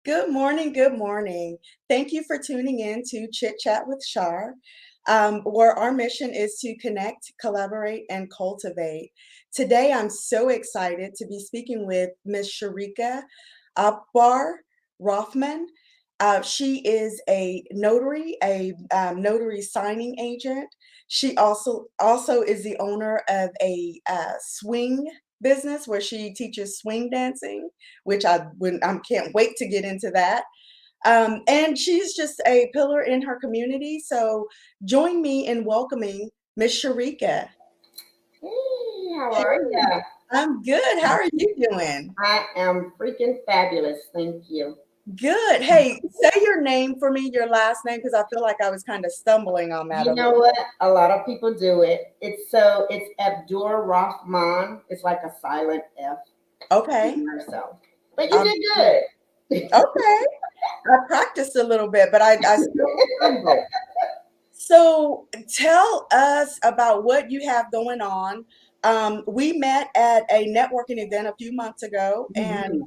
Good morning. Good morning. Thank you for tuning in to Chit Chat with Char, where our mission is to connect, collaborate, and cultivate. Today, I'm so excited to be speaking with Miss Sharika Akbar Rothman. She is a notary, a notary signing agent. She also is the owner of a swing business where she teaches swing dancing, which I can't wait to get into that. And she's just a pillar in her community. So join me in welcoming Miss Sharika. Hey, how Hey, are you? I'm good. How are you doing? I am freaking fabulous. Thank you. Good. Hey, say your name for me, your last name, because I feel like I was kind of stumbling on that You a know little. what? A lot of people do it. It's Abdur Rahman. It's like a silent F Okay. in yourself. But you Um, did good. okay. I practiced a little bit, but I still stumble. So tell us about what you have going on. We met at a networking event a few months ago, and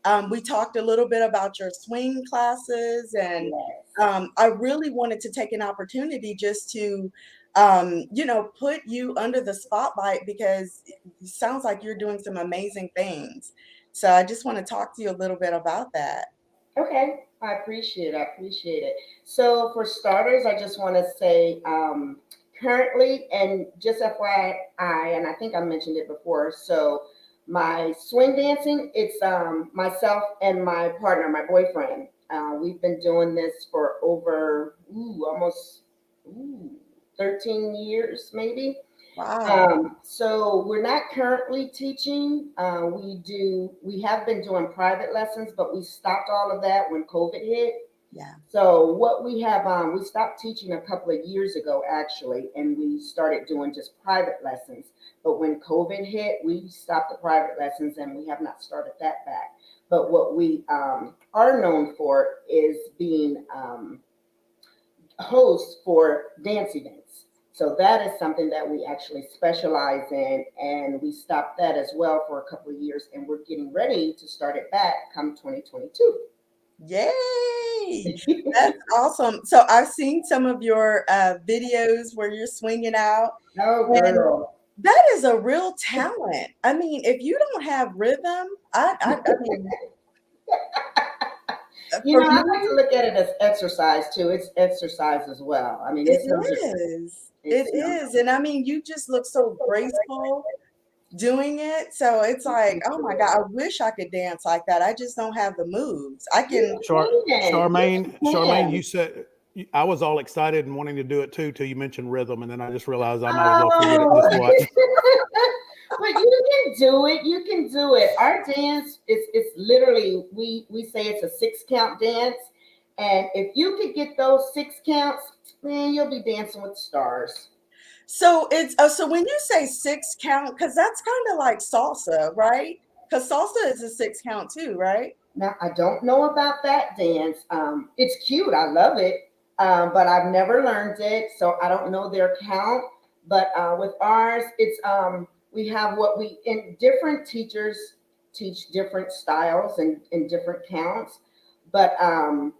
Mhm. we talked a little bit about your swing classes, and Yes. I really wanted to take an opportunity just to, put you under the spotlight because it sounds like you're doing some amazing things. So I just want to talk to you a little bit about that. Okay. I appreciate it. I appreciate it. So for starters, I just want to say currently, and just FYI, and I think I mentioned it before. So my swing dancing, it's myself and my partner, my boyfriend. We've been doing this for over almost ooh, 13 years, maybe. Wow. So we're not currently teaching. We have been doing private lessons, but we stopped all of that when COVID hit. Yeah. So what we have, we stopped teaching a couple of years ago actually, and we started doing just private lessons. But when COVID hit, we stopped the private lessons, and we have not started that back. But what we are known for is being host for dance events. So that is something that we actually specialize in, and we stopped that as well for a couple of years, and we're getting ready to start it back come 2022. Yay! That's awesome. So I've seen some of your videos where you're swinging out, Oh, and girl. that is a real talent. I mean, if you don't have rhythm, I mean, You for know, I like to me, look at it as exercise too. It's exercise as well. I mean, it it's no different. is. It It's no is. And I mean, you just look so graceful doing it. So it's like, oh my God, I wish I could dance like that. I just don't have the moves. I you can, can. Yes, you Charmaine, can. you said I was all excited and wanting to do it too till you mentioned rhythm, and then I just realized I might as well forget it and just Oh. watch. But you can do it. You can do it. Our dance is it's literally we say it's a 6 count dance. And if you could get those 6 counts, man, you'll be dancing with the stars. so it's, so when you say six count, because that's kind of like salsa, right? Because salsa is a six count too, right? Now I don't know about that dance. It's cute. I love it. But I've never learned it, so I don't know their count. But with ours, it's we have what we in different teachers teach different styles and in different counts. But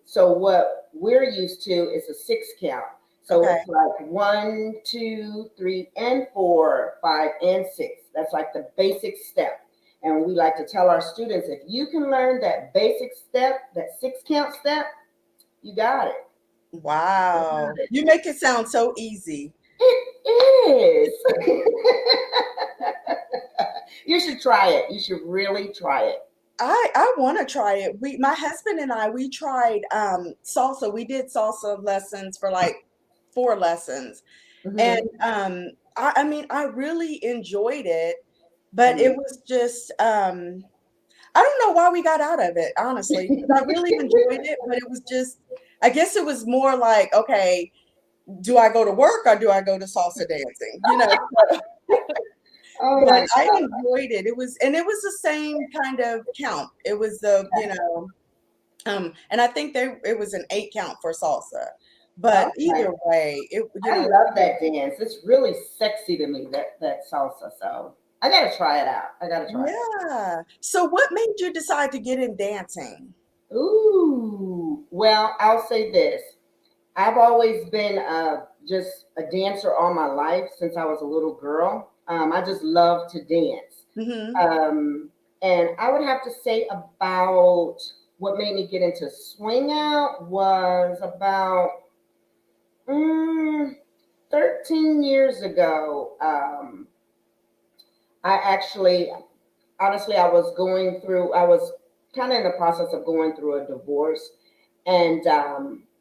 so what we're used to is a 6 count. So Okay. it's like 1, 2, 3, and 4, 5, and 6. That's like the basic step. And we like to tell our students, if you can learn that basic step, that 6 count step, you got it. You got Wow. it. You make it sound so easy. It is. You should try it. You should really try it. I want to try it. My husband and I, we tried salsa. We did salsa lessons for like 4 lessons. And Hmm. I mean, I really enjoyed it, but it was just I don't know why we got out of it, honestly, because I really enjoyed it, but it was just, I guess it was more like, okay, do I go to work or do I go to salsa dancing? Oh But my I God. enjoyed it. It was the same kind of count. It was and I think it was an 8 count for salsa. But Okay. either way, I love that dance. It's really sexy to me, that salsa. So I gotta try it out. I gotta try it. yeah. So what made you decide to get in dancing? Ooh, well, I'll say this. I've always been just a dancer all my life since I was a little girl. I just love to dance. Hmm. Um, and I would have to say about what made me get into swing out was about mm, 13 years ago. I actually, honestly, I was kind of in the process of going through a divorce. And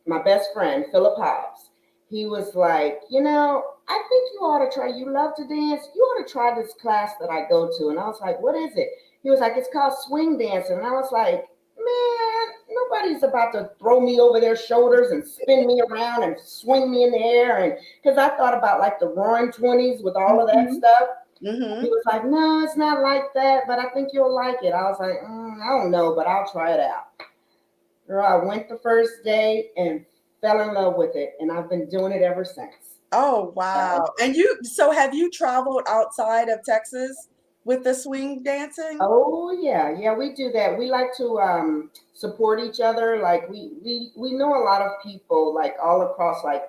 my best friend, Philip Hobbs, he was like, I think you ought to try, you love to dance. You ought to try this class that I go to. And I was like, what is it? He was like, it's called swing dancing. And I was like, man, nobody's about to throw me over their shoulders and spin me around and swing me in the air. And because I thought about like the roaring 20s with all of that Hmm. stuff. He Hmm. was like, no, it's not like that, but I think you'll like it. I was like, I don't know, but I'll try it out. Girl, I went the first day and fell in love with it, and I've been doing it ever since. Oh, So, wow. And so have you traveled outside of Texas with the swing dancing? oh yeah, we do that. We like to support each other. Like we know a lot of people like all across like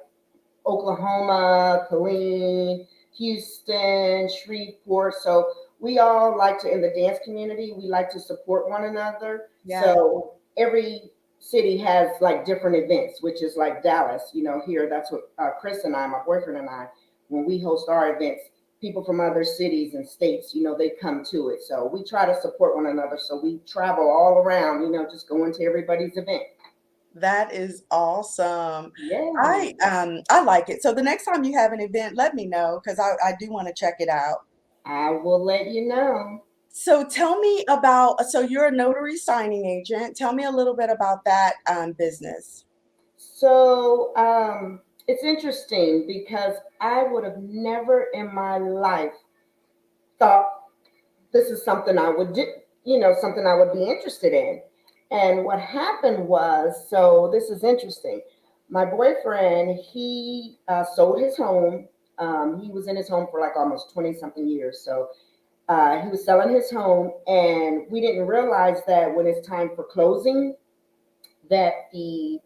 Oklahoma, Killeen, Houston, Shreveport. So we all like to, in the dance community, we like to support one another. Yeah. So every city has like different events, which is like Dallas, here, that's what Chris and I, my boyfriend and I, when we host our events, people from other cities and states, they come to it. So we try to support one another. So we travel all around, just going to everybody's event. That is awesome. Yeah, I like it. So the next time you have an event, let me know because I do want to check it out. I will let you know. So tell me about, so you're a notary signing agent. Tell me a little bit about that business. So it's interesting because I would have never in my life thought this is something I would do, something I would be interested in. And what happened was, so this is interesting. My boyfriend, he sold his home. He was in his home for like almost 20 something years. So he was selling his home, and we didn't realize that when it's time for closing, that the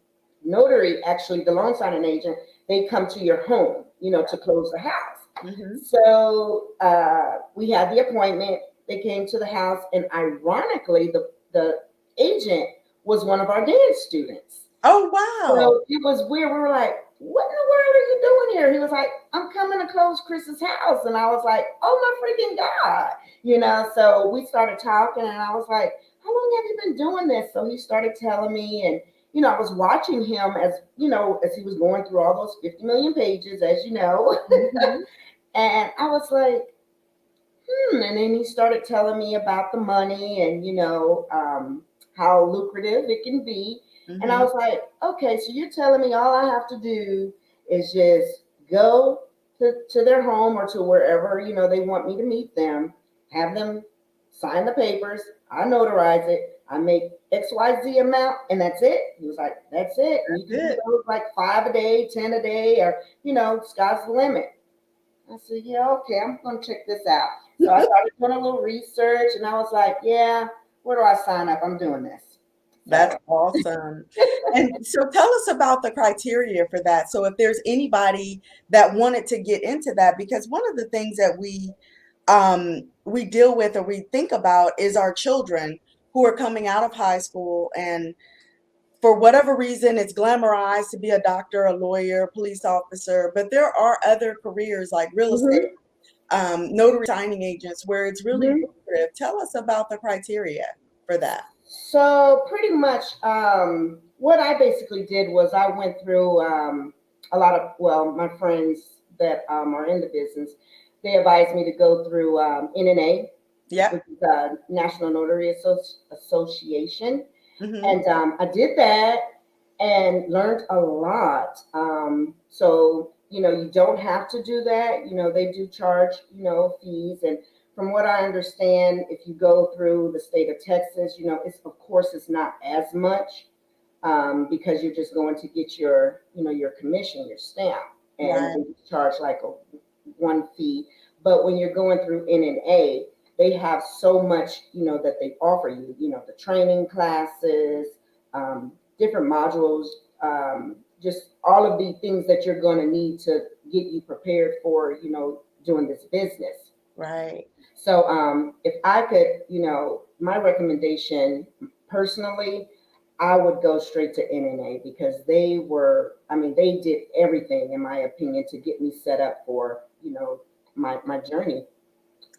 notary, actually the loan signing agent, they come to your home, to close the house. Hmm. So we had the appointment. They came to the house, and ironically, the agent was one of our dance students. Oh, wow. So it was weird. We were like, "What in the world are you doing here?" He was like, "I'm coming to close Chris's house," and I was like, "Oh my freaking god!" So we started talking, and I was like, "How long have you been doing this?" So he started telling me, and I was watching him as he was going through all those 50 million pages, as you know. Hmm. And I was like, and then he started telling me about the money and, how lucrative it can be. And I Hmm. was like, okay, so you're telling me all I have to do is just go to their home or to wherever, they want me to meet them, have them sign the papers, I notarize it, I make XYZ amount, and that's it. He was like, that's it. And you That's can do it. those like 5 a day, 10 a day, or, sky's the limit. I said, yeah, okay, I'm going to check this out. So I started doing a little research, and I was like, yeah, where do I sign up? I'm doing this. That's So, awesome. And so tell us about the criteria for that. So if there's anybody that wanted to get into that, because one of the things that we deal with or we think about is our children who are coming out of high school and for whatever reason it's glamorized to be a doctor, a lawyer, police officer, but there are other careers like real estate, hmm notary signing agents where it's really hmm lucrative. Tell us about the criteria for that. so pretty much what I basically did was I went through a lot of, well, my friends that are in the business, they advised me to go through NNA, Yep. which is National Notary Association. Hmm. And I did that and learned a lot. So, you don't have to do that. They do charge, fees. And from what I understand, if you go through the state of Texas, it's, of course, it's not as much because you're just going to get your commission, your stamp, and Right. they just charge like one fee. But when you're going through NNA, they have so much, that they offer you, the training classes, different modules, just all of the things that you're going to need to get you prepared for, doing this business. Right. So if I could, my recommendation personally, I would go straight to NNA because they did everything, in my opinion, to get me set up for, my journey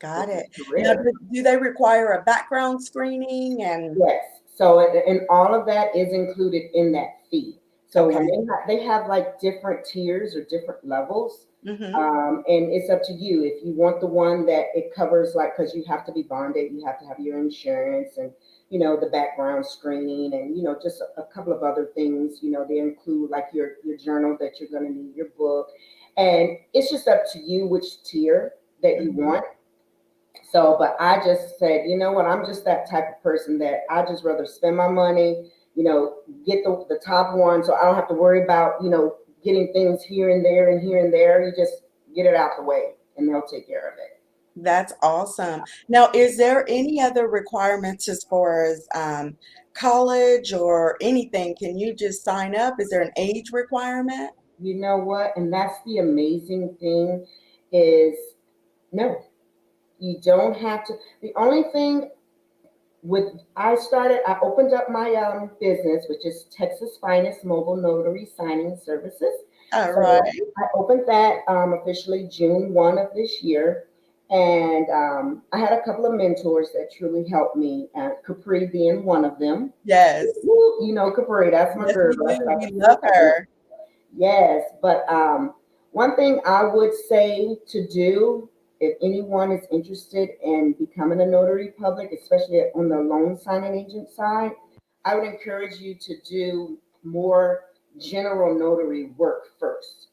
Got with it. this Now, career. do they require a background screening and Yes. So, and all of that is included in that fee. So when okay. they have like different tiers or different levels, Mm-hmm. and it's up to you if you want the one that it covers, like, because you have to be bonded, you have to have your insurance and the background screening and just a couple of other things. They include like your journal that you're going to need, your book, and it's just up to you which tier that you Mm-hmm. want. So, but I just said, you know what? I'm just that type of person that I just rather spend my money, get the top one, so I don't have to worry about, getting things here and there and here and there. You just get it out the way, and they'll take care of it. That's awesome. Now, is there any other requirements as far as college or anything? Can you just sign up? Is there an age requirement? You know what? And that's the amazing thing is no, you don't have to. The only thing I opened up my business, which is Texas Finest Mobile Notary Signing Services. All So right. I opened that officially June 1 of this year. And I had a couple of mentors that truly helped me, Capri being one of them. Yes. Capri, that's my Yes, girl. we do. We love That's her. Yes, but one thing I would say to do if anyone is interested in becoming a notary public, especially on the loan signing agent side, I would encourage you to do more general notary work first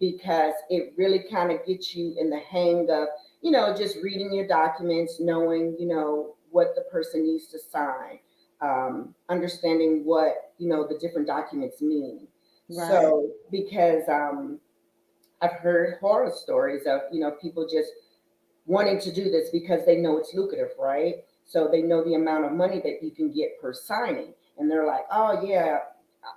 because it really kind of gets you in the hang of, just reading your documents, knowing, what the person needs to sign, understanding what, the different documents mean. Right. So, because I've heard horror stories of, people just wanting to do this because they know it's lucrative, right? So they know the amount of money that you can get per signing. And they're like, oh, yeah,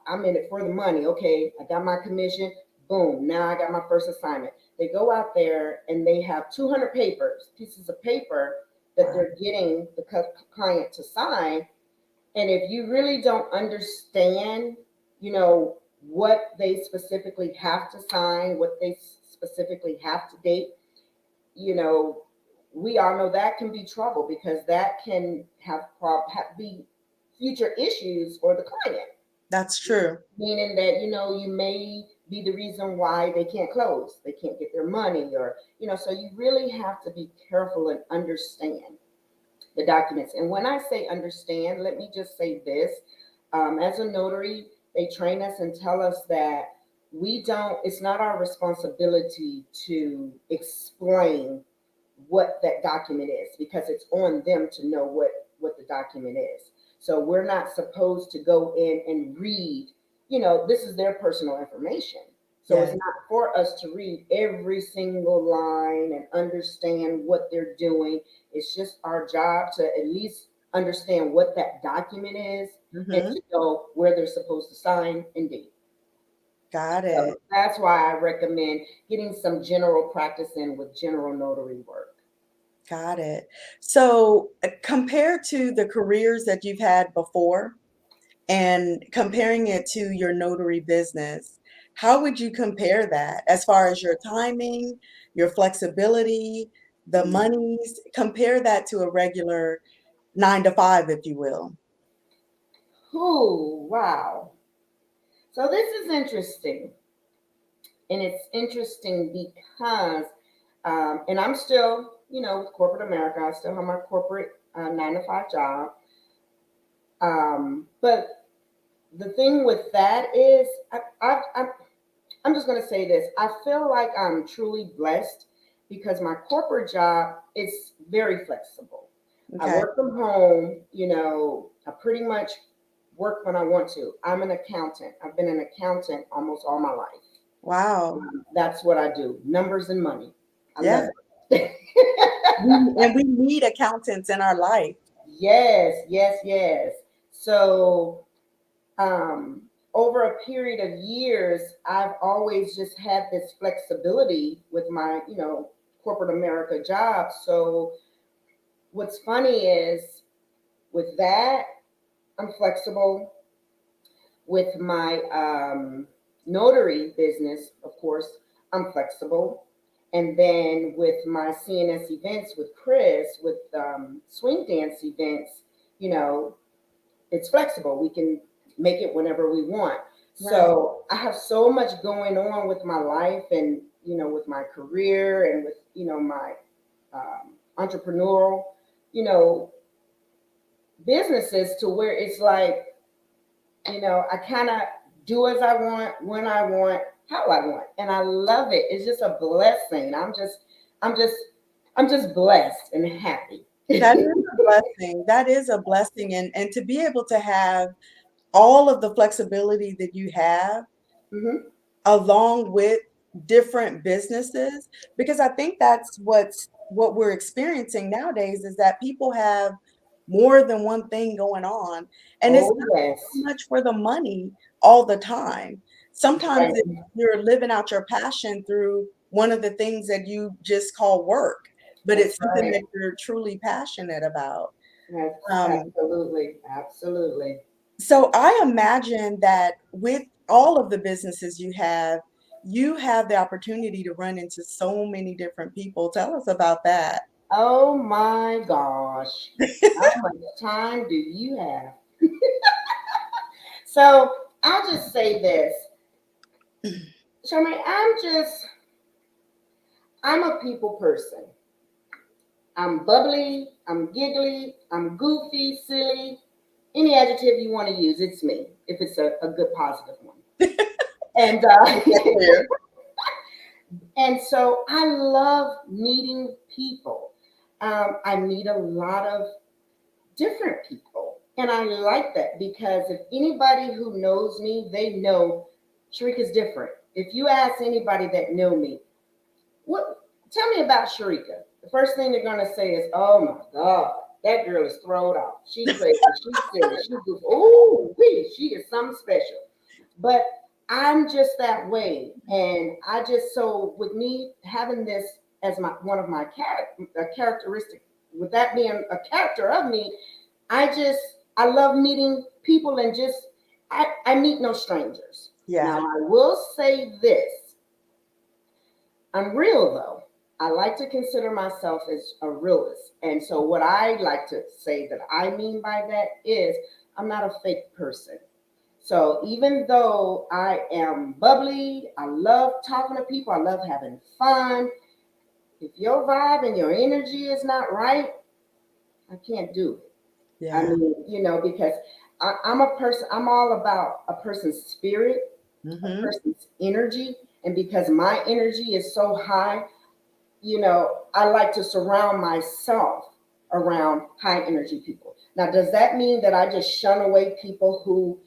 I'm in it for the money. Okay, I got my commission. Boom, now I got my first assignment. They go out there and they have 200 pieces of paper that Wow. they're getting the client to sign. And if you really don't understand, what they specifically have to sign, what they specifically have to date, you know, we all know that can be trouble because that can be future issues for the client, That's true. meaning that you may be the reason why they can't close, they can't get their money, or so you really have to be careful and understand the documents. And when I say understand, let me just say this. As a notary, they train us and tell us that it's not our responsibility to explain what that document is because it's on them to know what the document is. So we're not supposed to go in and read, this is their personal information. So it's Yes. not for us to read every single line and understand what they're doing. It's just our job to at least understand what that document is and Mm-hmm. to know where they're supposed to sign and date. Got So it. that's why I recommend getting some general practice in with general notary work. Got it. So, compared to the careers that you've had before and comparing it to your notary business, how would you compare that as far as your timing, your flexibility, the Mm. monies? Compare that to a regular 9 to 5, if you will. Oh, wow. So this is interesting. And it's interesting because, and I'm still, with corporate America, I still have my corporate 9 to 5 job. But the thing with that is, I'm just going to say this. I feel like I'm truly blessed because my corporate job is very flexible. I Okay. work from home, I pretty much work when I want to. I'm an accountant. I've been an accountant almost all my life. Wow. That's what I do. Numbers and money. I love Yeah. it. And we need accountants in our life. Yes, yes, yes. So over a period of years, I've always just had this flexibility with my, corporate America job. So what's funny is with that, I'm flexible. With my notary business, of course, I'm flexible. And then with my CNS events with Chris, with swing dance events, you know, it's flexible. We can make it whenever we want. Right. So I have so much going on with my life and, with my career and with, my entrepreneurial, you know, businesses to where it's like, I kind of do as I want, when I want, how I want. And I love it. It's just a blessing. I'm just blessed and happy. That is a blessing. That is a blessing. And to be able to have all of the flexibility that you have, Mhm. along with different businesses, because I think that's what we're experiencing nowadays is that people have more than one thing going on, and it's Oh, not yes. so much for the money all the time. Sometimes Right. you're living out your passion through one of the things that you just call work, but That's it's something right. that you're truly passionate about. That's Um, absolutely, absolutely. so I imagine that with all of the businesses you have the opportunity to run into so many different people. Tell us about that. Oh my gosh. How much time do you have? So I'll just say this. Charmaine, I'm a people person. I'm bubbly, I'm giggly, I'm goofy, silly. Any adjective you want to use, it's me, if it's a good positive one. And and so I love meeting people. I meet a lot of different people. And I like that because if anybody who knows me, they know Sharika's different. If you ask anybody that know me, what tell me about Sharika? The first thing they're gonna say is, "Oh my God, that girl is throwed off. She crazy. She's silly. She's goofy. Oh, she is something special." But I'm just that way, and I just so with me having this as my one of my characteristic, with that being a character of me, I love meeting people and just I meet no strangers. Yeah. Now I will say this. I'm real though. I like to consider myself as a realist. And so what I like to say that I mean by that is I'm not a fake person. So even though I am bubbly, I love talking to people, I love having fun. If your vibe and your energy is not right, I can't do it. I Yeah. mean, because I'm a person, I'm all about a person's spirit, a Hmm. person's energy. And because my energy is so high, I like to surround myself around high energy people. Now, does that mean that I just shun away people who,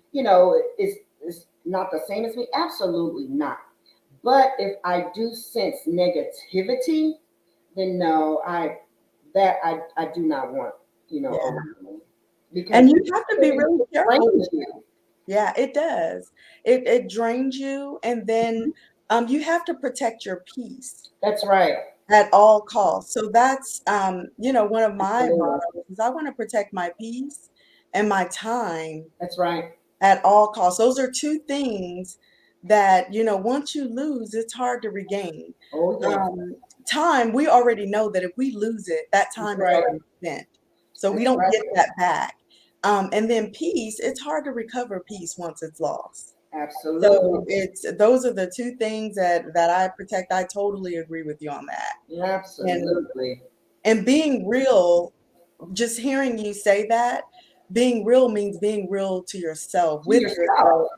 is not the same as me? Absolutely not. But if I do sense negativity, then no, I do not want, Yeah. around me. Because And you have to be really it careful. drains you. Yeah, it does. It drains you, and then you have to protect your peace That's right. at all costs. So that's one of my Absolutely. mottos is I want to protect my peace and my time That's right. at all costs. Those are two things that, once you lose, it's hard to regain. Oh, yes. Um, Time, we already know that if we lose it, that That's time is right. already spent. So we That's don't right. get that back. And then peace, it's hard to recover peace once it's lost. Absolutely. So those are the two things that I protect. I totally agree with you on that. And Absolutely. and being real, just hearing you say that, being real means being real to yourself, To with yourself. yourself,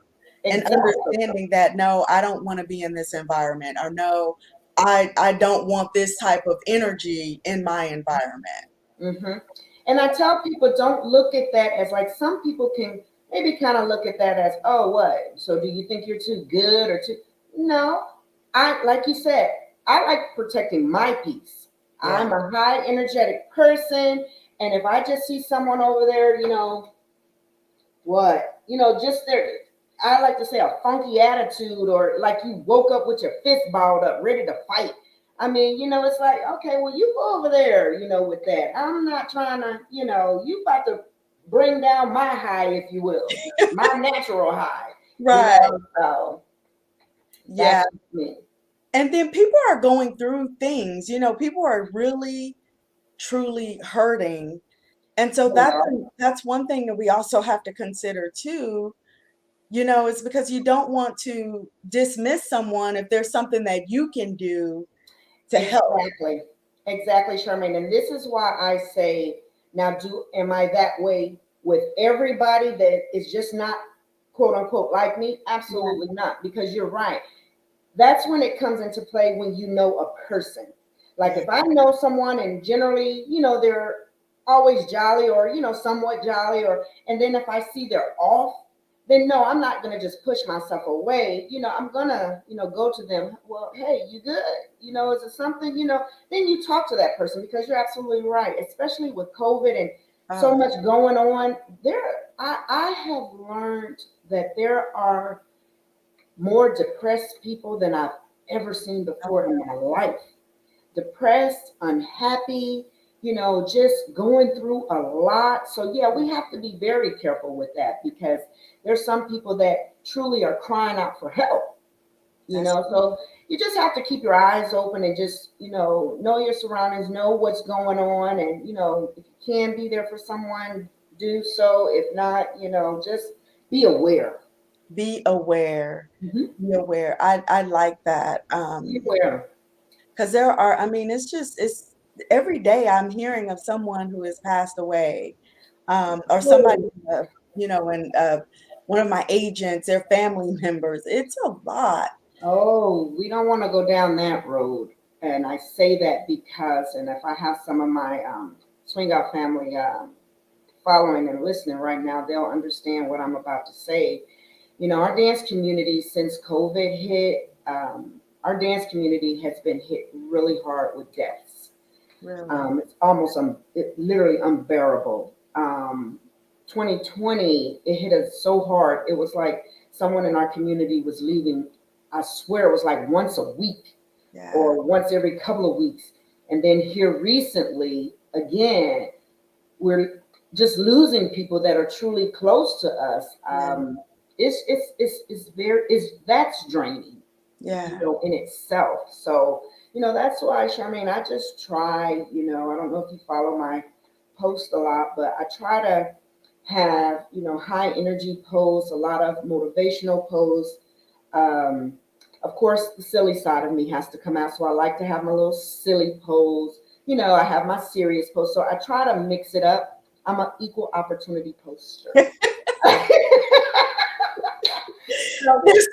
and Exactly. understanding that no, I don't want to be in this environment, or no, I don't want this type of energy in my environment. Hmm. And I tell people, don't look at that as like some people can maybe kind of look at that as, oh, what? So do you think you're too good or too? No, like you said, I like protecting my peace. Yeah. I'm a high energetic person, and if I just see someone over there, what, just their, I like to say a funky attitude, or like you woke up with your fist balled up, ready to fight. I mean, it's like, okay, well, you go over there, with that. I'm not trying to, you about to bring down my high, if you will, my natural high, Right. So Yeah. that's me. And then people are going through things, people are really, truly hurting. And so that's one thing that we also have to consider too, is because you don't want to dismiss someone if there's something that you can do to help. Exactly, Charmaine. And this is why I say, now, am I that way with everybody that is just not quote unquote like me? Absolutely not, because you're right. That's when it comes into play, when you know a person. Like if I know someone and generally, they're always jolly, or, somewhat jolly, and then if I see they're off, then no, I'm not going to just push myself away. I'm going to, go to them. Well, hey, you good? Is it something, then you talk to that person, because you're absolutely right, especially with COVID and so much going on there. I have learned that there are more depressed people than I've ever seen before in my life. Depressed, unhappy, just going through a lot. So yeah, we have to be very careful with that, because there's some people that truly are crying out for help, so you just have to keep your eyes open and just, know your surroundings, know what's going on. And, if you can be there for someone, do so. If not, just be aware. Be aware. Mm-hmm. Be aware. I like that. Be aware. Because it's every day I'm hearing of someone who has passed away, or somebody, and one of my agents, their family members. It's a lot. Oh, we don't want to go down that road. And I say that because, and if I have some of my Swing Out family following and listening right now, they'll understand what I'm about to say. Our dance community, since COVID hit, our dance community has been hit really hard with deaths. Really? It's almost, literally unbearable. 2020, it hit us so hard. It was like someone in our community was leaving. I swear it was like once a week, Yeah. or once every couple of weeks. And then here recently, again, we're just losing people that are truly close to us. That's draining, Yeah. in itself. So, that's why, Charmaine, I just try, I don't know if you follow my post a lot, but I try to have, high energy posts, a lot of motivational posts. Of course, the silly side of me has to come out. So I like to have my little silly posts. I have my serious posts. So I try to mix it up. I'm an equal opportunity poster. There's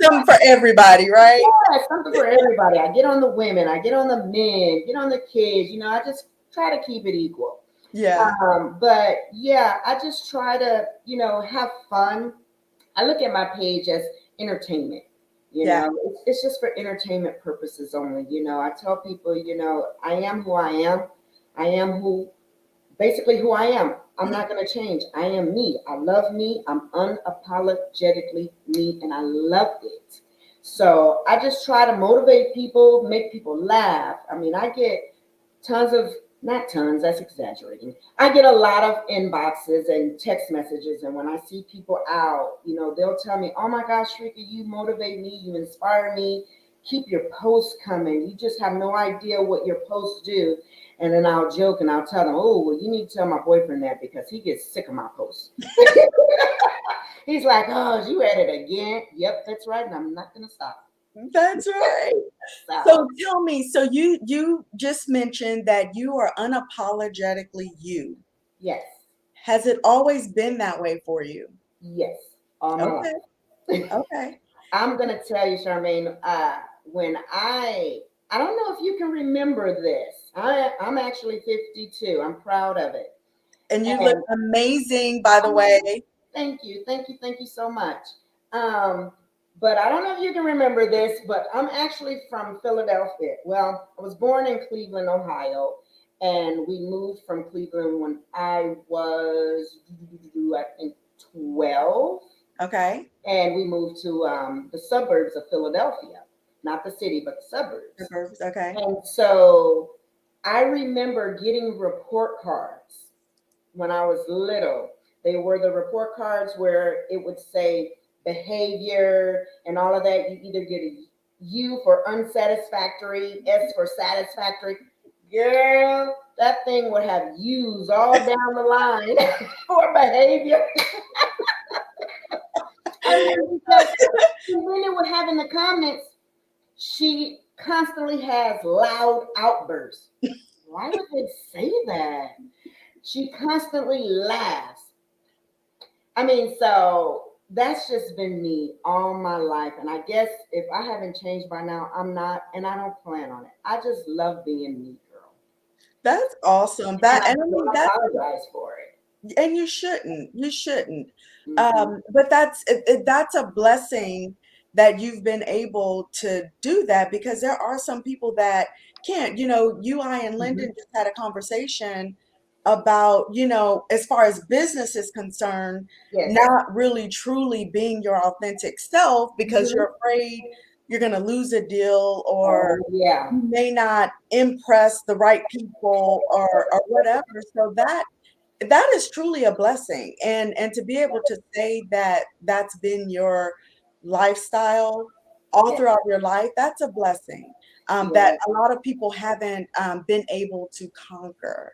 something for everybody, right? Yeah, something for everybody. I get on the women, I get on the men, get on the kids. I just try to keep it equal. Yeah. But yeah, I just try to, have fun. I look at my page as entertainment. It's just for entertainment purposes only. I tell people, I am who I am. I am basically who I am. I'm not going to change. I am me. I love me. I'm unapologetically me, and I love it. So I just try to motivate people, make people laugh. I mean, I get not tons, that's exaggerating. I get a lot of inboxes and text messages. And when I see people out, they'll tell me, oh my gosh, Shrika, you motivate me. You inspire me. Keep your posts coming. You just have no idea what your posts do. And then I'll joke and I'll tell them, oh, well, you need to tell my boyfriend that, because he gets sick of my posts. He's like, oh, you at it again. Yep, that's right. And I'm not going to stop. That's right. So tell me, so you just mentioned that you are unapologetically you. Yes. Has it always been that way for you? Yes. All my life. Okay. I'm going to tell you, Charmaine, when I don't know if you can remember this. I'm actually 52. I'm proud of it. And you look amazing, by the way. Thank you. Thank you. Thank you so much. But I don't know if you can remember this, but I'm actually from Philadelphia. Well, I was born in Cleveland, Ohio, and we moved from Cleveland when I was, I think, 12, Okay. and we moved to the suburbs of Philadelphia, not the city, but the suburbs. Suburbs, okay. And so I remember getting report cards when I was little. They were the report cards where it would say behavior and all of that. You either get a U for unsatisfactory, S for satisfactory. Girl, that thing would have U's all down the line for behavior. I mean, because and then it would have in the comments, she constantly has loud outbursts. Why would they say that? She constantly laughs. I mean, so that's just been me all my life. And I guess if I haven't changed by now, I'm not, and I don't plan on it. I just love being me, girl. That's awesome. And That I and I mean don't that apologize for it. and you shouldn't. You shouldn't. Mhm. But that's a blessing that you've been able to do that because there are some people that can't. You, I, and Mhm. Lyndon just had a conversation about, as far as business is concerned, Yes. not really truly being your authentic self because Mhm. you're afraid you're going to lose a deal or Oh, yeah. you may not impress the right people or whatever. So that is truly a blessing, and to be able to say that that's been your lifestyle all Yes. throughout your life, that's a blessing, that Yes. a lot of people haven't been able to conquer.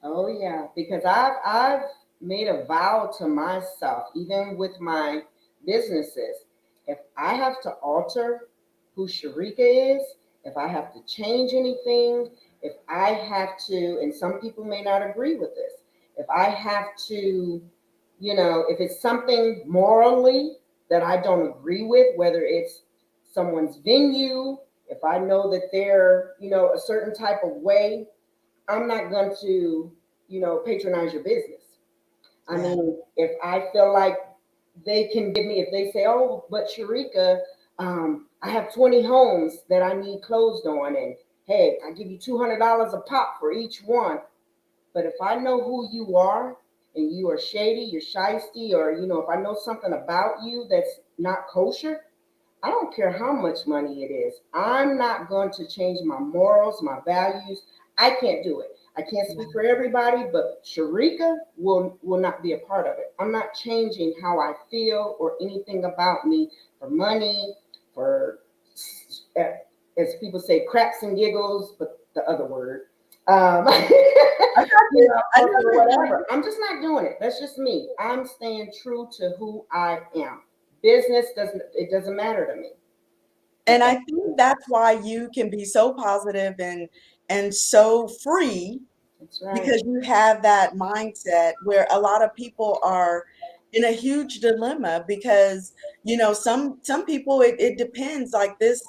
Oh yeah, because I've made a vow to myself, even with my businesses. If I have to alter who Sharika is, if I have to change anything, if I have to, and some people may not agree with this, if I have to, if it's something morally that I don't agree with, whether it's someone's venue, if I know that they're, a certain type of way, I'm not going to, patronize your business. I Yeah. mean, if I feel like they can give me, if they say, oh, but Sharika, I have 20 homes that I need closed on, and hey, I give you $200 a pop for each one. But if I know who you are and you are shady, you're shisty, or, if I know something about you that's not kosher, I don't care how much money it is. I'm not going to change my morals, my values. I can't do it. I can't speak for everybody, but Sharika will not be a part of it. I'm not changing how I feel or anything about me for money, for as people say, craps and giggles, but the other word. Um, I got you. I know or for what you mean. whatever. I'm just not doing it. That's just me. I'm staying true to who I am. Business doesn't matter to me. It And I doesn't. think that's why you can be so positive and so free That's right. because you have that mindset where a lot of people are in a huge dilemma because some people it depends, like this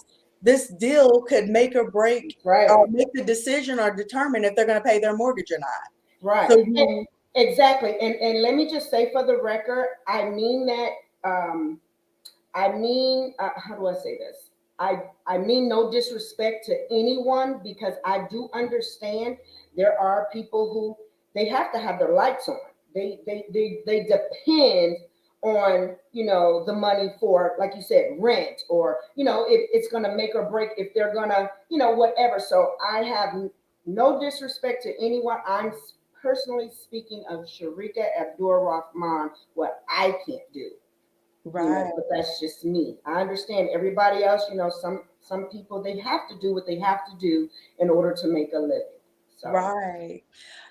deal could make or break Right. or make the decision or determine if they're going to pay their mortgage or not. Right. So you Exactly. And let me just say for the record, I mean that I mean, how do I say this? I mean no disrespect to anyone because I do understand there are people who they have to have their lights on. They depend on the money for, like you said, rent, or it's gonna make or break if they're gonna whatever. So I have no disrespect to anyone. I'm personally speaking of Sharika Abdur Rahman, what I can't do, right. but that's just me. I understand everybody else, some people, they have to do what they have to do in order to make a living. So, Right.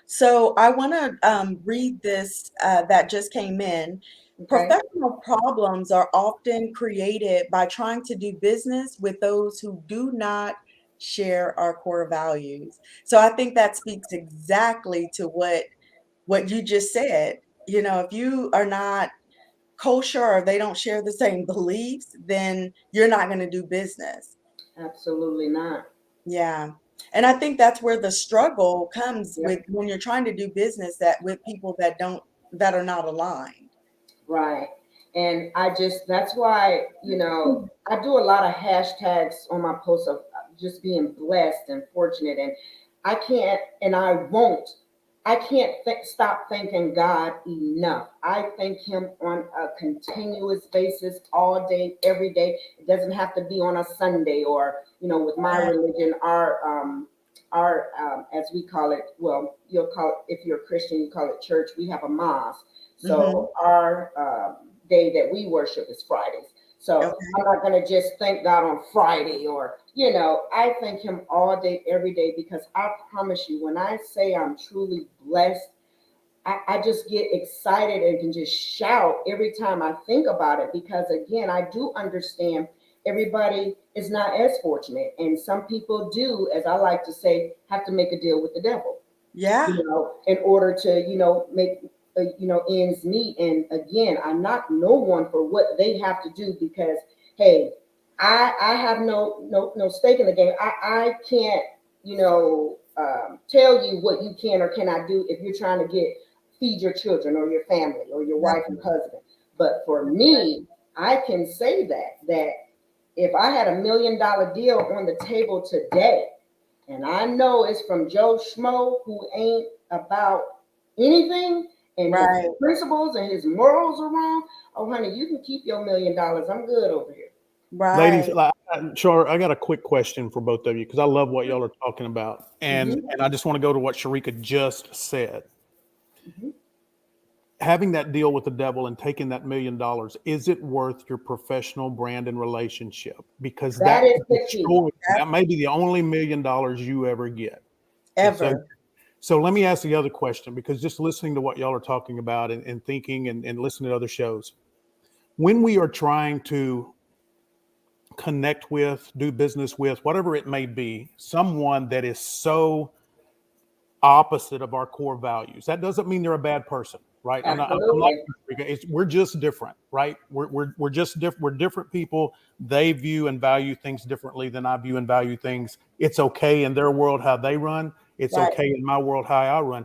So I want to read this that just came in. okay. Professional problems are often created by trying to do business with those who do not share our core values. So I think that speaks exactly to what you just said. If you are not kosher or they don't share the same beliefs, then you're not going to do business. Absolutely not. Yeah. And I think that's where the struggle comes with Yep. when you're trying to do business that with people that are not aligned. Right. And that's why, I do a lot of hashtags on my posts of just being blessed and fortunate. And I can't and I won't I can't stop thanking God enough. I thank him on a continuous basis, all day, every day. It doesn't have to be on a Sunday or, with my religion, as we call it, well, you'll call it, if you're a Christian, you call it church. We have a mosque. So our day that we worship is Fridays. So I'm not going to just thank God on Friday or, I thank him all day, every day, because I promise you, when I say I'm truly blessed, I just get excited and can just shout every time I think about it, because again, I do understand everybody is not as fortunate. And some people do, as I like to say, have to make a deal with the devil. Yeah. In order to, make ends meet. And again, I knock no one for what they have to do, because hey, I have no stake in the game. I can't tell you what you can or cannot do if you're trying to feed your children or your family or your wife and husband. But for me, I can say that if I had $1 million deal on the table today, and I know it's from Joe Schmo, who ain't about anything, and his principles and his morals are wrong. Oh, honey, you can keep your $1 million. I'm good over here. Ladies, Char, I got a quick question for both of you, because I love what y'all are talking about. And I just want to go to what Sharika just said. Having that deal with the devil and taking that $1 million, is it worth your professional brand and relationship? Because that is the key. That may be the only $1 million you ever get. Ever. So let me ask the other question, because just listening to what y'all are talking about and thinking and listening to other shows, when we are trying to connect with, do business with, whatever it may be, someone that is so opposite of our core values, that doesn't mean they're a bad person, right? I'm not, we're just different, right? We're just different. We're different people. They view and value things differently than I view and value things. It's okay in their world how they run. It's okay in my world how I run.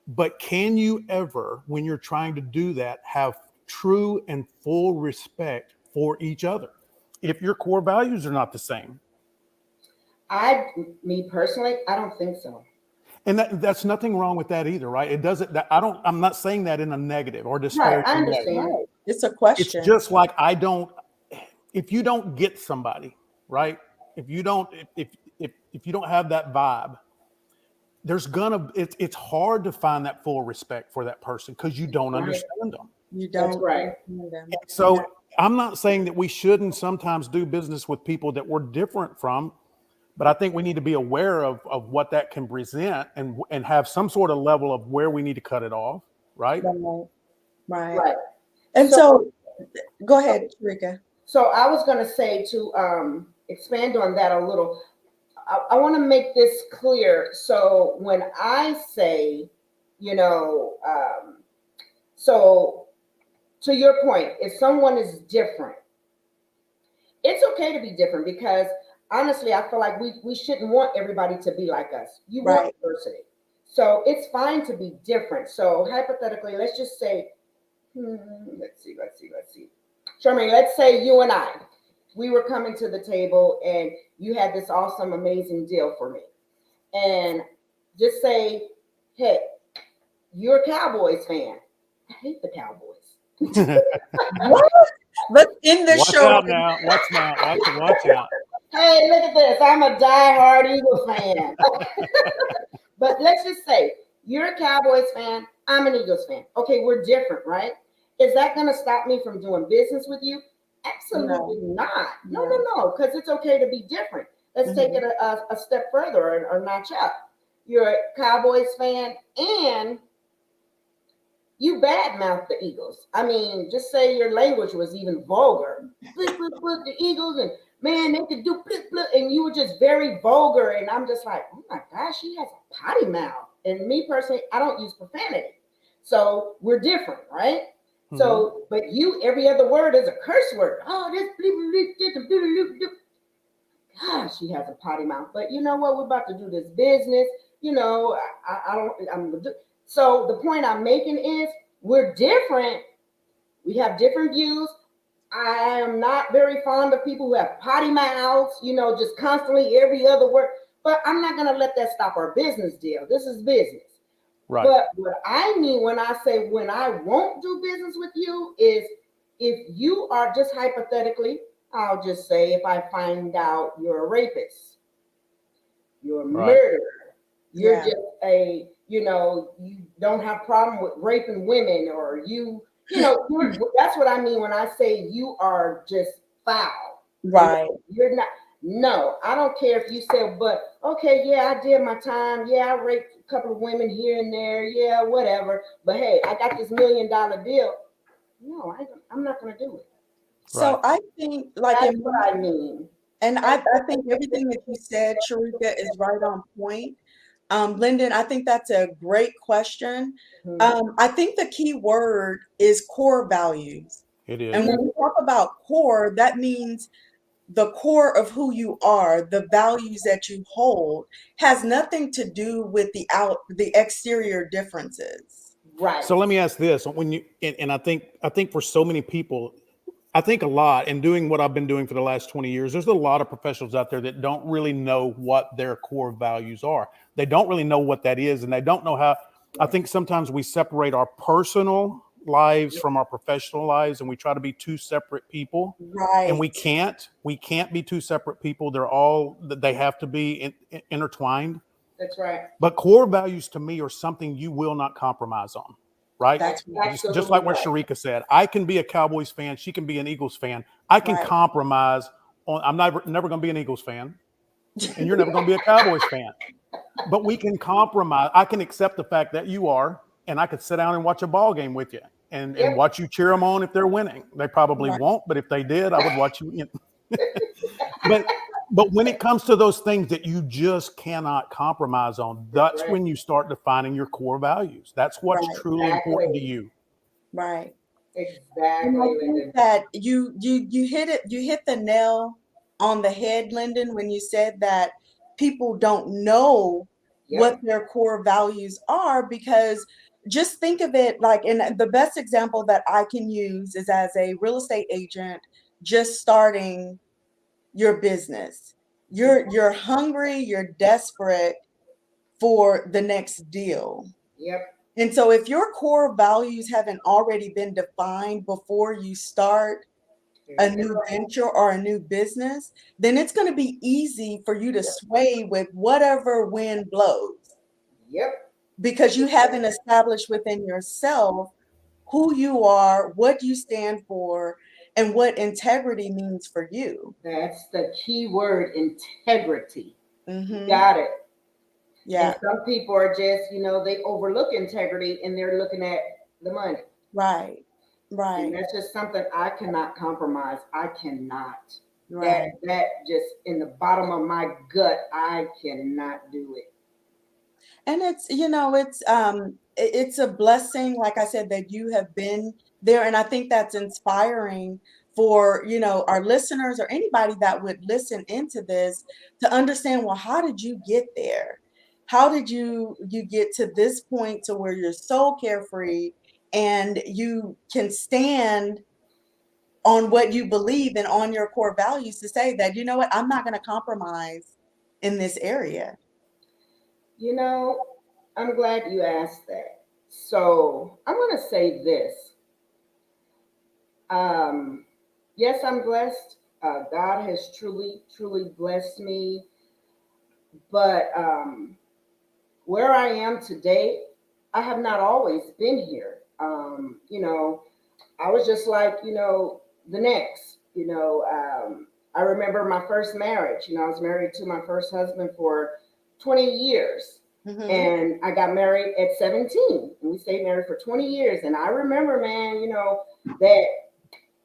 But can you ever, when you're trying to do that, have true and full respect for each other if your core values are not the same? Me personally, I don't think so. And that's nothing wrong with that either, right? It doesn't. I'm not saying that in a negative or disparaging. Right, I understand. Right. It's a question. It's just like if you don't get somebody, right? If you don't have that vibe, it's hard to find that full respect for that person, because you don't understand them. You don't. That's right. So I'm not saying that we shouldn't sometimes do business with people that we're different from, but I think we need to be aware of what that can present and have some sort of level of where we need to cut it off, right? Right. And so go ahead, Sharika. So I was going to say, to expand on that a little, I want to make this clear. So when I say, so to your point, if someone is different, it's okay to be different, because honestly, I feel like we shouldn't want everybody to be like us. You want diversity. So it's fine to be different. So hypothetically, let's just say, let's see. Charmaine, let's say you and I, we were coming to the table and you had this awesome, amazing deal for me. And just say, hey, you're a Cowboys fan. I hate the Cowboys. What? But in the show. Watch out. Hey, look at this. I'm a diehard Eagles fan. But let's just say you're a Cowboys fan. I'm an Eagles fan. Okay, we're different, right? Is that going to stop me from doing business with you? Absolutely not. No, because it's okay to be different. Let's take it a step further or notch up. You're a Cowboys fan and you badmouth the Eagles. I mean, just say your language was even vulgar. The Eagles, and man, they could do and you were just very vulgar. And I'm just like, oh my gosh, she has a potty mouth. And me personally, I don't use profanity. So we're different, right? Mm-hmm. So, but every other word is a curse word. Oh, this, gosh, she has a potty mouth. But you know what? We're about to do this business. So the point I'm making is we're different. We have different views. I am not very fond of people who have potty mouths, just constantly every other word. But I'm not going to let that stop our business deal. This is business. Right. But what I mean when I say when I won't do business with you is if you are just hypothetically, I'll just say if I find out you're a rapist, you're a Right. murderer, you're Yeah. just a, you don't have problem with raping women, or that's what I mean when I say you are just foul. Right. You're not. No, I don't care if you say, but okay, yeah, I did my time. Yeah, I raped a couple of women here and there. Yeah, whatever. But hey, I got this $1 million deal. No, I'm not going to do it. Right. So I think, like, That's what I mean. and I think everything that you said, Sharika, is right on point. Lyndon, I think that's a great question. Mhm. I think the key word is core values. It And is. when we talk about core, that means the core of who you are, the values that you hold, has nothing to do with the exterior differences. Right. So let me ask this: when you and I think for so many people, I think a lot, and doing what I've been doing for the last 20 years, there's a lot of professionals out there that don't really know what their core values are. They don't really know what that is, and they don't know how. I think sometimes we separate our personal lives from our professional lives, and we try to be two separate people. And we Right. can't. We can't be two separate people. They have to be intertwined. That's right. But core values to me are something you will not compromise on, right? That's right. Just Absolutely like what right. Sharika said, I can be a Cowboys fan. She can be an Eagles fan. I can Right. compromise on. I'm never going to be an Eagles fan, and you're never going to be a Cowboys fan. But we can compromise. I can accept the fact that you are, and I could sit down and watch a ball game with you and Yep. watch you cheer them on if they're winning. They probably Right. won't, but if they did, I would watch you. But but when it comes to those things that you just cannot compromise on, That's that's right. when you start defining your core values. That's what's Right. truly important to Exactly. you. Right. And I Exactly, think Lyndon. that you hit the nail on the head, Lyndon, when you said that people don't know what Yep. their core values are, because just think of it like, and the best example that I can use is as a real estate agent just starting your business. You're hungry, you're desperate for the next deal. Yep. And so if your core values haven't already been defined before you start There a you new go. venture or a new business, then it's going to be easy for you to Yep. sway with whatever wind blows, Yep. because you haven't established within yourself who you are, what you stand for, and what integrity means for you. That's the key word, integrity. You Hmm. got it. And Yeah, some people are just, they overlook integrity and they're looking at the money. right, And right, that's just something I cannot compromise. I cannot. That right. that just in the bottom of my gut, I cannot do it. And it's a blessing, like I said, that you have been there. And I think that's inspiring for, our listeners or anybody that would listen into this to understand, well, how did you get there? How did you get to this point to where you're so carefree and you can stand on what you believe and on your core values to say that, you know what, I'm not going to compromise in this area. You know, I'm glad you asked that. So I'm going to say this. Um, yes, I'm blessed. God has truly, truly blessed me. But where I am today, I have not always been here. I was just like, the next. I remember my first marriage. I was married to my first husband for 20 years. Hmm. And I got married at 17. And we stayed married for 20 years. And I remember, man, that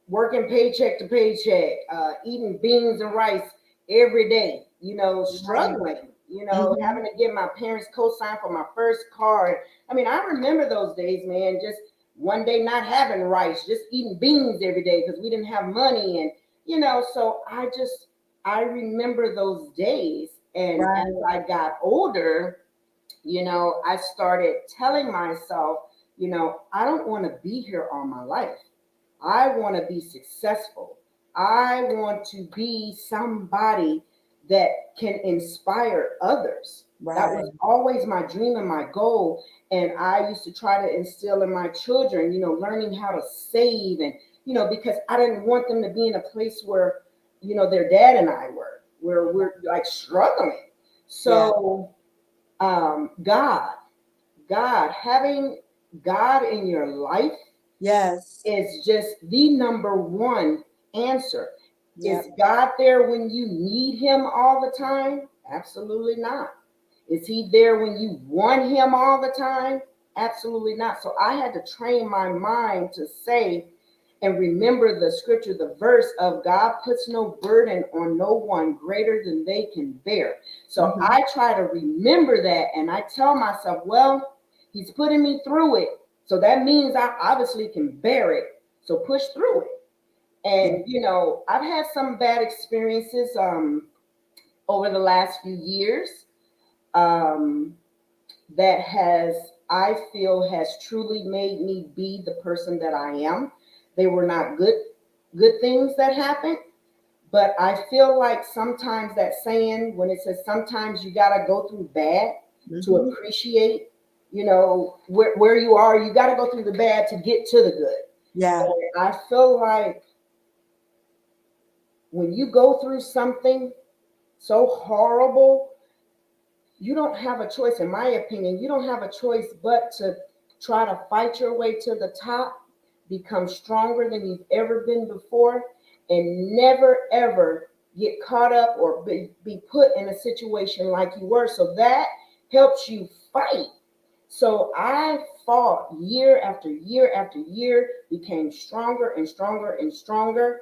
working paycheck to paycheck, eating beans and rice every day, Right. struggling, Hmm. having to get my parents co-sign for my first car. I mean, I remember those days, man, just one day not having rice, just eating beans every day because we didn't have money. And, so I remember those days. And as Right. I got older, I started telling myself, I don't want to be here all my life. I want to be successful. I want to be somebody that can inspire others. That Right. was always my dream and my goal. And I used to try to instill in my children, learning how to save and, because I didn't want them to be in a place where, their dad and I where we're like struggling. Yeah. So, having God in your life Yes. is just the number one answer. Yep. Is God there when you need him all the time? Absolutely not. Is he there when you want him all the time? Absolutely not. So I had to train my mind to say and remember the scripture, the verse of God puts no burden on no one greater than they can bear. So Mhm. I try to remember that and I tell myself, well, he's putting me through it. So that means I obviously can bear it. So push through it. Yeah. And I've had some bad experiences over the last few years um, that I feel has truly made me be the person that I am. They were not good things that happened, but I feel like sometimes that saying when it says sometimes you gotta go through bad to Mhm. appreciate, where you are. You gotta go through the bad to get to the good. Yeah. And I feel like when you go through something so horrible, you don't have a choice, in my opinion. You don't have a choice but to try to fight your way to the top, become stronger than you've ever been before, and never ever get caught up or be put in a situation like you were. So that helps you fight. So I fought year after year after year, became stronger and stronger and stronger.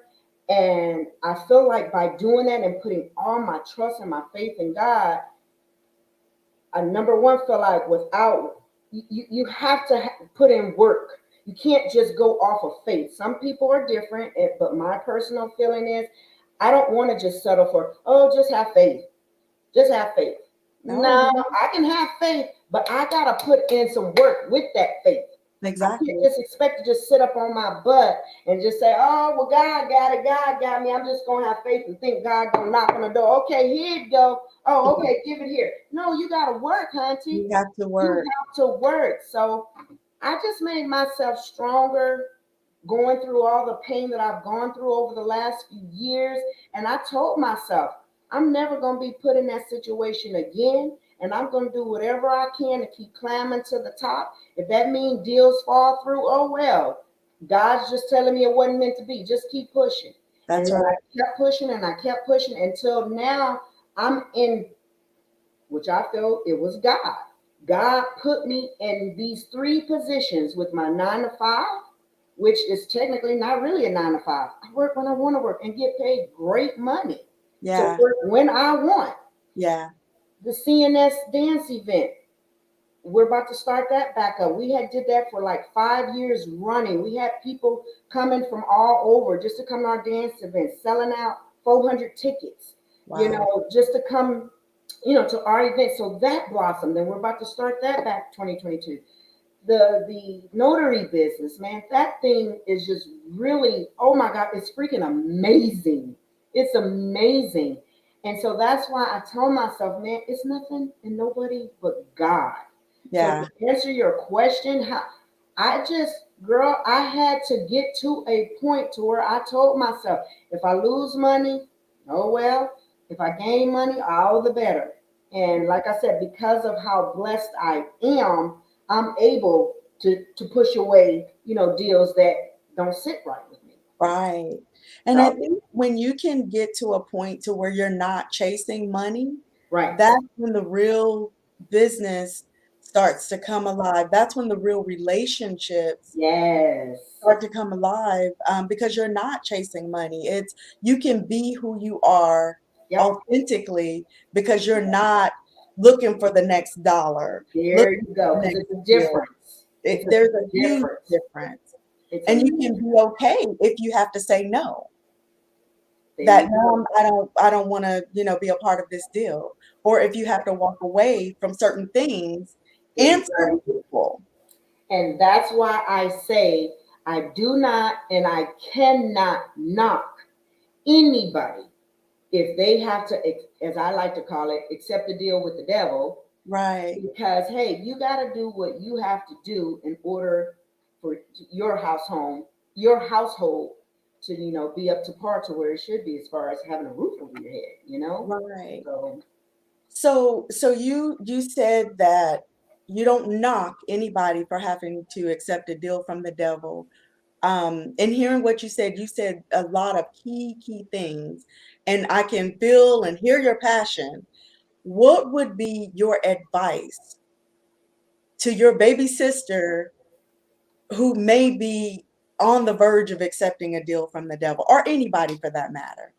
And I feel like by doing that and putting all my trust and my faith in God, I number one feel like without you have to put in work. You can't just go off of faith. Some people are different, but my personal feeling is I don't want to just settle for, oh, just have faith. Just have faith. No. No, I can have faith, but I gotta put in some work with that faith. I can't Exactly. just expect to just sit up on my butt and just say, oh, well, God got it. God got me. I'm just going to have faith and think God going to knock on the door. Okay, here you go. Oh, Yeah. okay, give it here. No, you got to work, You hunty. have to You work. have to work. So I just made myself stronger going through all the pain that I've gone through over the last few years. And I told myself, I'm never going to be put in that situation again. And I'm going to do whatever I can to keep climbing to the top. If that means deals fall through, oh well. God's just telling me it wasn't meant to be. Just keep pushing. And That's then right. I kept pushing and I kept pushing until now I'm in, which I feel it was God. God put me in these three positions with my 9 to 5, which is technically not really a 9 to 5. I work when I want to work and get paid great money to Yeah. work when I want. Yeah. The CNS dance event, we're about to start that back up. We had did that for like 5 years running. We had people coming from all over just to come to our dance event, selling out 400 tickets, Wow. just to come, to our event. So that blossomed, and we're about to start that back 2022. The notary business, man, that thing is just really, oh my God, it's freaking amazing. It's amazing. And so that's why I tell myself, man, it's nothing and nobody but God. So Yeah. to answer your question, girl, I had to get to a point to where I told myself, if I lose money, oh well. If I gain money, all the better. And like I said, because of how blessed I am, I'm able to push away, deals that don't sit right with me. Right. And I So think when you can get to a point to where you're not chasing money, right. that's when the real business starts to come alive. That's when the real relationships Yes. start to come alive, because you're not chasing money. It's you can be who you are Yep. authentically because you're not looking for the next dollar, There looking you for go. the Because next it's a deal. difference. It's a There's a huge difference. difference. It's a And you can major. be okay if you have to say no. There That you no, go. I don't wanna, be a part of this deal. Or if you have to walk away from certain things There you and go. certain people. And that's why I say I do not and I cannot knock anybody if they have to, as I like to call it, accept a deal with the devil. Right. because hey, you got to do what you have to do in order for your household to be up to par to where it should be as far as having a roof over your head. Right. So So you said that you don't knock anybody for having to accept a deal from the devil. And hearing what you said a lot of key things, and I can feel and hear your passion. What would be your advice to your baby sister who may be on the verge of accepting a deal from the devil, or anybody for that matter?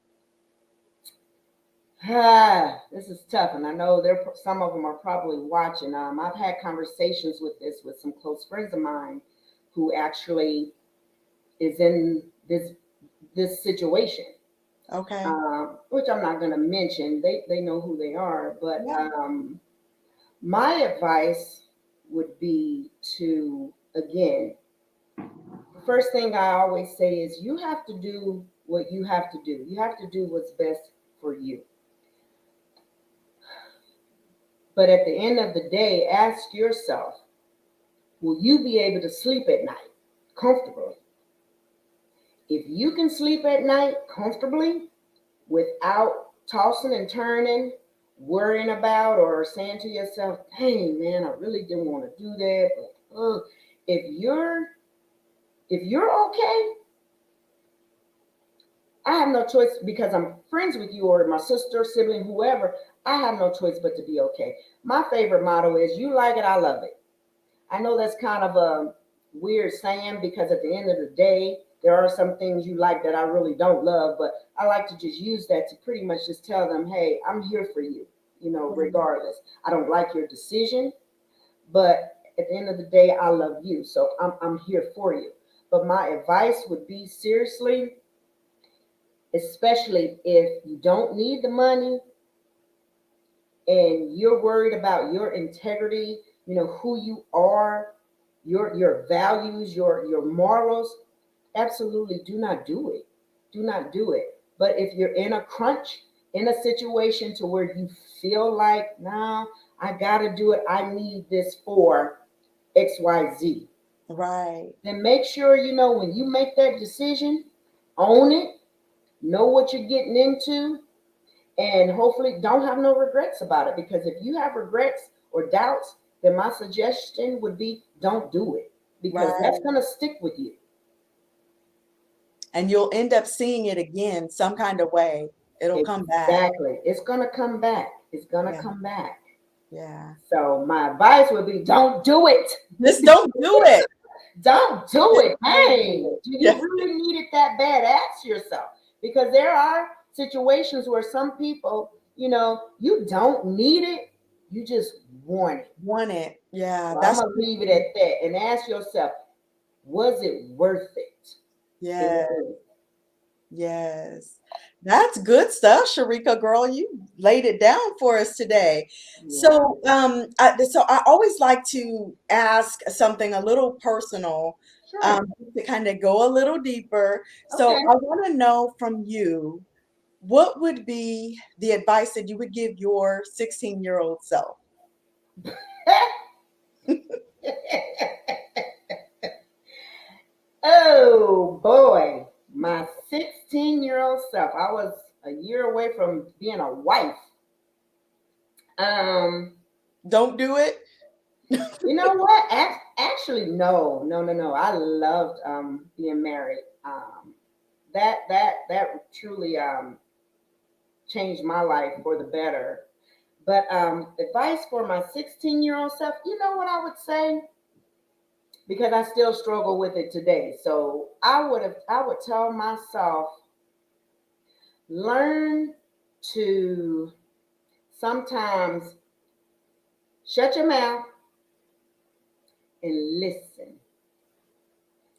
this is tough, and I know some of them are probably watching. I've had conversations with some close friends of mine who actually is in this situation, Okay. which I'm not going to mention. They know who they are, but Yeah. my advice would be to, again, the first thing I always say is you have to do what you have to do. You have to do what's best for you. But at the end of the day, ask yourself, will you be able to sleep at night comfortably? If you can sleep at night comfortably without tossing and turning, worrying about or saying to yourself, "Dang man, I really didn't want to do that," but if you're okay, I have no choice because I'm friends with you or my sister, sibling, whoever. I have no choice but to be okay. My favorite motto is, "You like it, I love it." I know that's kind of a weird saying because at the end of the day, there are some things you like that I really don't love, but I like to just use that to pretty much just tell them, hey, I'm here for you, Right. regardless. I don't like your decision, but at the end of the day, I love you. So I'm here for you. But my advice would be, seriously, especially if you don't need the money and you're worried about your integrity, who you are, your values, your morals, absolutely do not do it. Do not do it. But if you're in a crunch, in a situation to where you feel like, nah, I gotta do it, I need this for XYZ, Right. then make sure when you make that decision, own it, know what you're getting into, and hopefully don't have no regrets about it. Because if you have regrets or doubts, then my suggestion would be, don't do it, because that's Right. going to stick with you. And you'll end up seeing it again some kind of way. It'll come back. Exactly. It's going to come back. It's going to Yeah. come back. Yeah. So my advice would be, don't do it. Just don't do it. Don't do Just it. don't Hey, do it. do you Yeah. really need it that bad? Ask yourself. Because there are situations where some people, you don't need it. You just want it. Want it. Yeah. So I'm That's going to leave it at that and ask yourself, was it worth it? In yeah. the end. Yes. That's good stuff, Sharika girl. You laid it down for us today. Yeah. So I always like to ask something a little personal, Sure. to kind of go a little deeper. So Okay. I want to know from you, what would be the advice that you would give your 16-year-old self? Oh boy, my 16-year-old self. I was a year away from being a wife. Um, Don't do it. you know what? Actually, no, no, no, no. I loved being married. That truly changed my life for the better. But advice for my 16-year-old self, you know what I would say? Because I still struggle with it today. So I would tell myself, learn to sometimes shut your mouth and listen,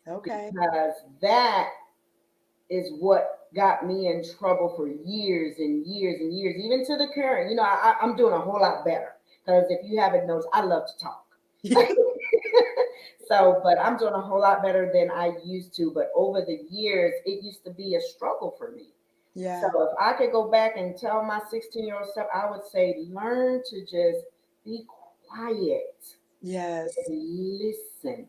Okay. because that is what got me in trouble for years and years and years, even to the current. I'm doing a whole lot better, because if you haven't noticed, I love to talk. So, but I'm doing a whole lot better than I used to. But over the years, it used to be a struggle for me. So Yeah. if I could go back and tell my 16-year-old self, I would say, learn to just be quiet. Yes. Listen.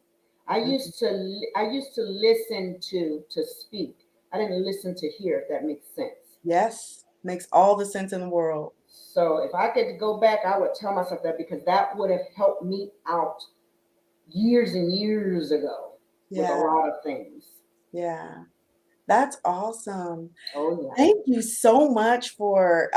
I Mhm. used to I used to listen to speak. I didn't listen to hear, if that makes sense. Yes. Makes all the sense in the world. So if I could go back, I would tell myself that, because that would have helped me out years and years ago with a Yeah. lot of things. Yeah. That's awesome. Oh Thank you so much for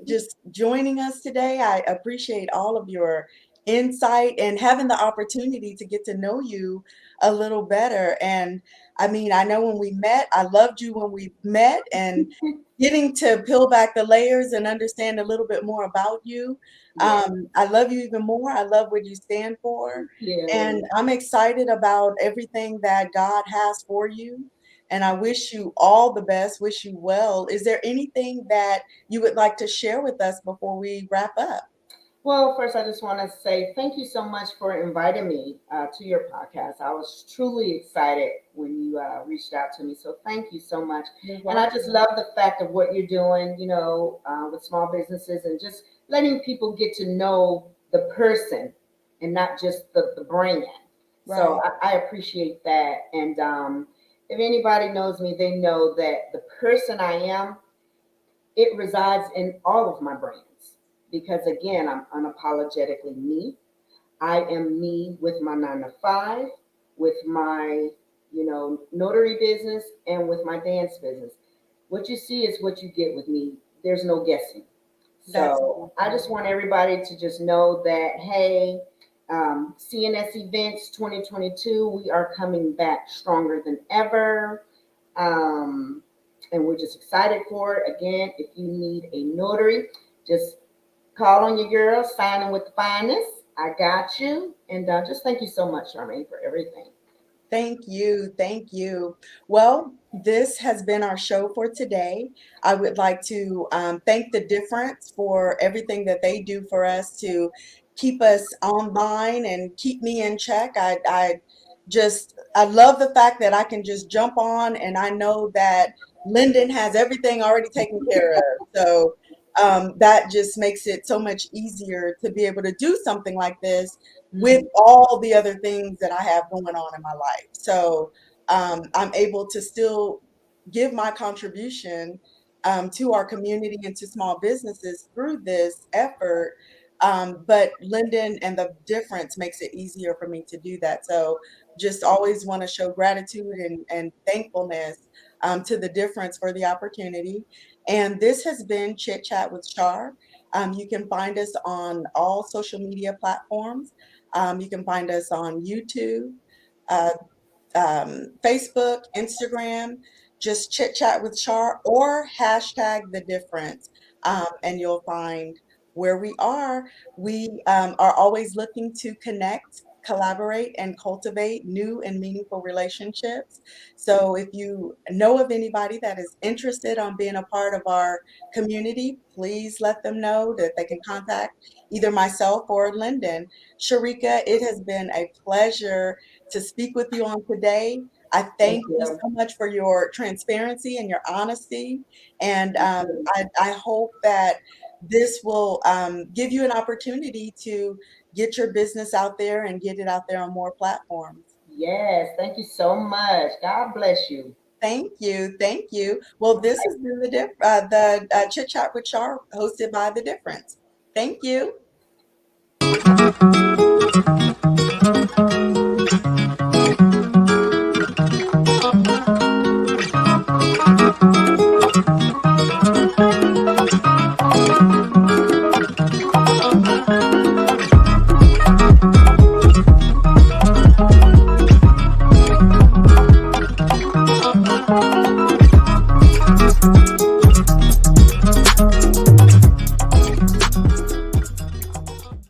just joining us today. I appreciate all of your insight and having the opportunity to get to know you a little better. And I mean, I know when we met, I loved you when we met, and yeah. getting to peel back the layers and understand a little bit more about you. Yeah. I love you even more. I love what you stand for. And Yeah. I'm excited about everything that God has for you. And I wish you all the best, wish you well. Is there anything that you would like to share with us before we wrap up? Well, first, I just want to say thank you so much for inviting me to your podcast. I was truly excited when you reached out to me. So thank you so much. You're And I just welcome. love the fact of what you're doing, with small businesses, and just letting people get to know the person and not just the brand. So Right. I appreciate that. And if anybody knows me, they know that the person I am, it resides in all of my brands, because again, I'm unapologetically me. I am me with my 9 to 5, with my notary business, and with my dance business. What you see is what you get with me. There's no guessing. That's So I beautiful. just want everybody to just know that, hey, CNS Events 2022, we are coming back stronger than ever. Um, and we're just excited for it. Again, if you need a notary, just call on your girl, sign in with the finest. I got you. And just thank you so much, Charmaine, for everything. Thank you. Thank you. Well, this has been our show for today. I would like to thank the difference for everything that they do for us to keep us online and keep me in check. I love the fact that I can just jump on and I know that Lyndon has everything already taken care of. So that just makes it so much easier to be able to do something like this with Mhm. all the other things that I have going on in my life. So I'm able to still give my contribution to our community and to small businesses through this effort. But Lyndon and the difference makes it easier for me to do that. So just always want to show gratitude and thankfulness to the difference for the opportunity. And this has been Chit Chat with Char. You can find us on all social media platforms. You can find us on YouTube, uh, Facebook, Instagram, just Chit Chat with Char, or hashtag the difference. And you'll find where we are. We are always looking to connect, collaborate, and cultivate new and meaningful relationships. So if you know of anybody that is interested on being a part of our community, please let them know that they can contact either myself or Lyndon. Sharika, it has been a pleasure to speak with you on today. I Thank thank you you. so much for your transparency and your honesty. And Thank you. I hope that this will give you an opportunity to get your business out there and get it out there on more platforms. Yes, thank you so much. God bless you. Thank you. Thank you. Well, this has been the Chit Chat with Char hosted by The Difference. Thank you.